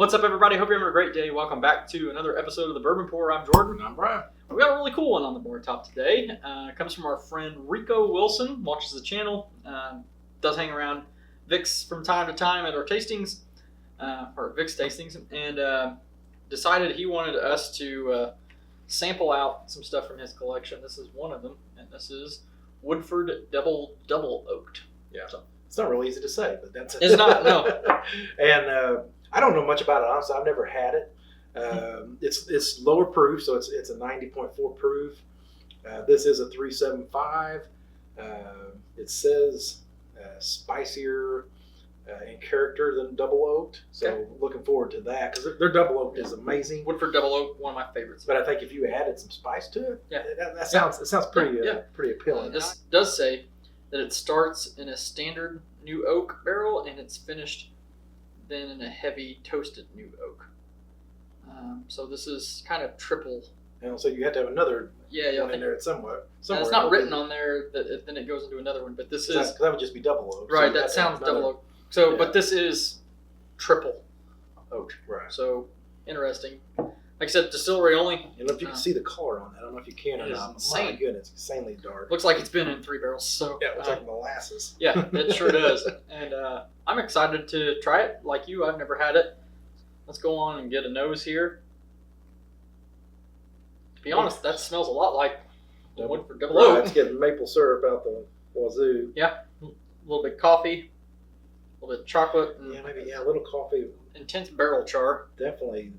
What's up, everybody? Hope you're having a great day. Welcome back to another episode of the Bourbon Pour. I'm Jordan. I'm Brian. We got a really cool one on the board top today. It comes from our friend Ricco Wilson. Watches the channel. Does hang around Vic's from time to time at our tastings, or Vic's tastings, and decided he wanted us to sample out some stuff from his collection. This is one of them, and this is Woodford Double Double Oaked. Yeah. So it's not really easy to say, but that's it. It's not, no. And I don't know much about it, honestly. I've never had it. It's lower proof, so it's a 90.4 proof. This is a 375. It says spicier in character than double oaked, so okay. Looking forward to that because their double oaked is amazing. Woodford Double Oaked, one of my favorites. But I think if you added some spice to it, yeah, it sounds pretty pretty appealing. This does say that it starts in a standard new oak barrel and it's finished then in a heavy toasted new oak. So this is kind of triple. So you have to have another one in there somewhere. It's not written on there that then it goes into another one, but this is that would just be double oak. Right, so that sounds double oak. So, but this is triple oak. Right. So interesting. Like I said, distillery only. And if you can see the color on that, I don't know if you can or it not. Insane. My goodness, it's insanely dark. Looks like it's been in 3 barrels. So yeah, it looks like molasses. Yeah, it sure does. And I'm excited to try it. Like you, I've never had it. Let's go on and get a nose here. To be honest, that smells a lot like Woodford Double Oaked. It's getting maple syrup out the wazoo. Yeah, a little bit of coffee, a little bit of chocolate. And a little coffee. Intense barrel char. Definitely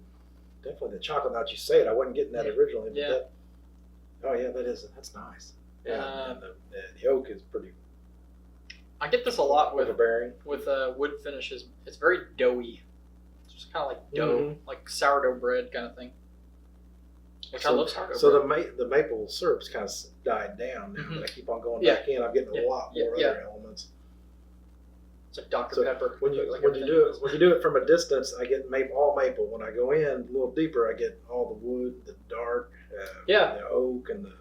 the chocolate. Now that you say it, I wasn't getting that originally. But that's nice. Yeah, and the oak is pretty. I get this a lot with overbearing. With wood finishes. It's very doughy. It's just kind of like dough, like sourdough bread kind of thing. Which I love sourdough bread. So the maple syrup's kind of died down now. But I keep on going back in. I'm getting a lot more other elements. It's like Dr. Pepper. When you do it from a distance, I get all maple. When I go in a little deeper, I get all the wood, the dark, the oak, and the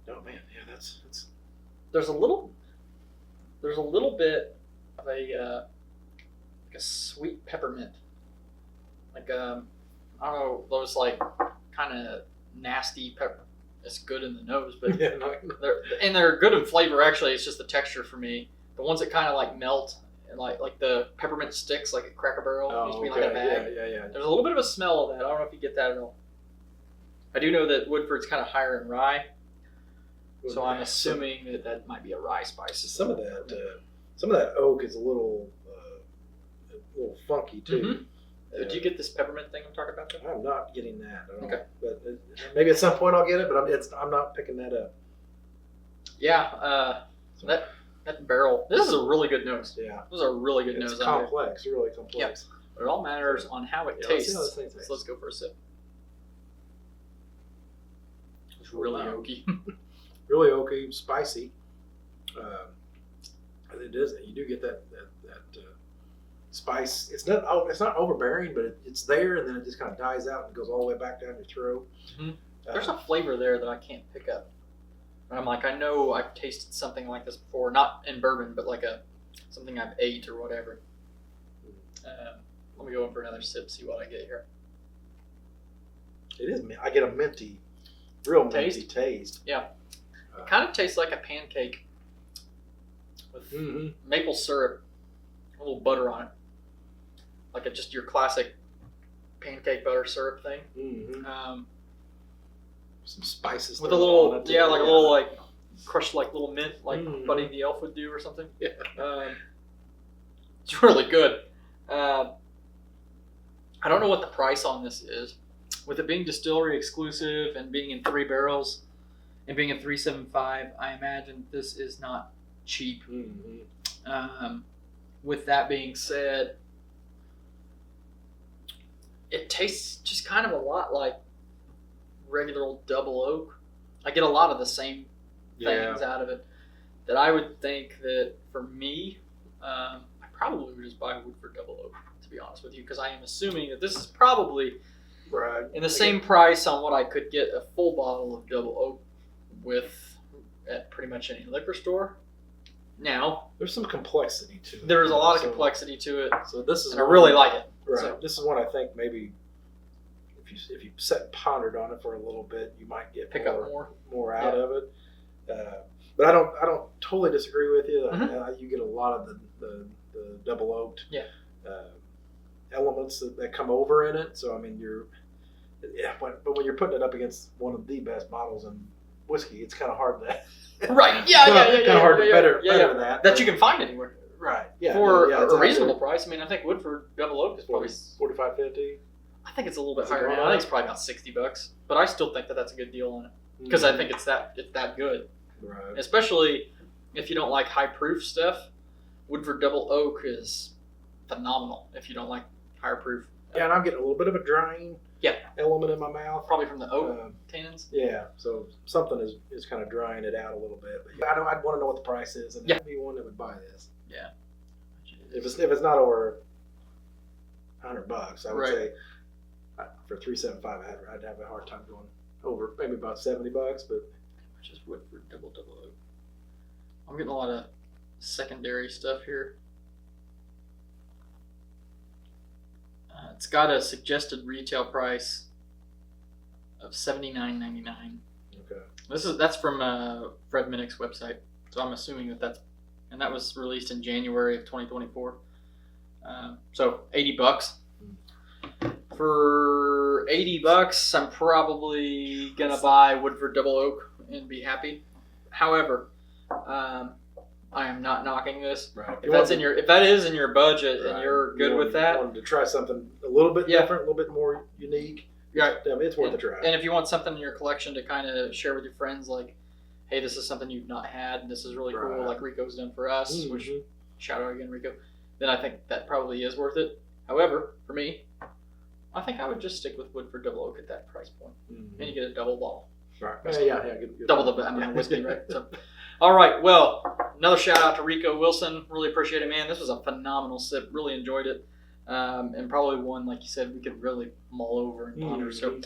Oh man, that's. There's a little bit of a sweet peppermint, like I don't know, those like kind of nasty pepper. It's good in the nose, but they're good in flavor. Actually, it's just the texture for me. The ones that kind of like melt and like the peppermint sticks, like at Cracker Barrel, used to be like a bag. Yeah. There's a little bit of a smell of that. I don't know if you get that at all. I do know that Woodford's kind of higher in rye, so I'm assuming that might be a rye spice. Some of that oak is a little funky too. Mm-hmm. Did you get this peppermint thing I'm talking about? I'm not getting that at all. Okay. But maybe at some point I'll get it, but I'm not picking that up. Yeah, that barrel. This is a really good nose. Yeah. This is a really good nose. It's complex. Really complex. Yeah. But it all matters on how it tastes. Let's see how this thing tastes. So let's go for a sip. It's really oaky. Really oaky, spicy. It is. You do get that spice. It's not overbearing, but it's there, and then it just kind of dies out and goes all the way back down your throat. Mm-hmm. There's a flavor there that I can't pick up. And I'm like, I know I've tasted something like this before, not in bourbon, but like something I've ate or whatever. Let me go in for another sip, see what I get here. It is. I get a minty, real minty taste. Yeah. It kind of tastes like a pancake with maple syrup, a little butter on it, like just your classic pancake butter syrup thing. Mm-hmm. Some spices with a little, like a little like crushed like little mint, like Buddy the Elf would do or something. Yeah. It's really good. I don't know what the price on this is. With it being distillery exclusive and being in 3 barrels and being a 375, I imagine this is not cheap. Mm-hmm. With that being said, it tastes just kind of a lot like regular old double oak. I get a lot of the same things out of it that I would think that for me, I probably would just buy Woodford Double Oak, to be honest with you, because I am assuming that this is probably in the same price on what I could get a full bottle of double oak with at pretty much any liquor store. Now, there's some complexity to it. There's a lot of complexity to it. So this is, and I really like it. Right. So, This is one I think maybe if you sat and pondered on it for a little bit, you might get pick up more out of it. But I don't totally disagree with you. Mm-hmm. You get a lot of the double oaked elements that come over in it. So I mean, but when you're putting it up against one of the best bottles in whiskey, it's kind of hard to right. kind of hard to better that you can find anywhere. Right. Yeah. For a reasonable price. I mean, I think Woodford Double Oak is probably $45.50. I think it's a little bit higher now. I think it's probably about $60, but I still think that's a good deal on it because I think it's that good. Right. Especially if you don't like high proof stuff, Woodford Double Oak is phenomenal. If you don't like higher proof. Yeah, and I'm getting a little bit of a drying element in my mouth, probably from the oak tannins. Yeah, so something is kind of drying it out a little bit. But I'd want to know what the price is, and be one that would buy this. Yeah. If it's not over $100, I would say for $375, I'd have a hard time going over maybe about $70. But which is Woodford Double Double Oak. I'm getting a lot of secondary stuff here. It's got a suggested retail price of $79.99. Okay. That's from Fred Minnick's website, so I'm assuming and that was released in January of 2024. So $80. For $80, I'm probably gonna buy Woodford Double Oak and be happy. However, I am not knocking this. Right. If that is in your budget and you're good with that, wanted to try something a little bit different, a little bit more unique. Right. It's worth a try. And if you want something in your collection to kind of share with your friends, like, hey, this is something you've not had, and this is really cool, like Ricco's done for us, which shout out again, Ricco. Then I think that probably is worth it. However, for me, I think I would just stick with Woodford Double Oak at that price point, and you get a double bottle. Right. Yeah. Good. Double the whiskey, right? So, all right. Well, another shout out to Ricco Wilson. Really appreciate it, man. This was a phenomenal sip. Really enjoyed it, and probably one, like you said, we could really mull over and ponder. So,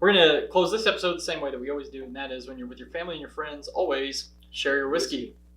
we're gonna close this episode the same way that we always do, and that is when you're with your family and your friends, always share your whiskey.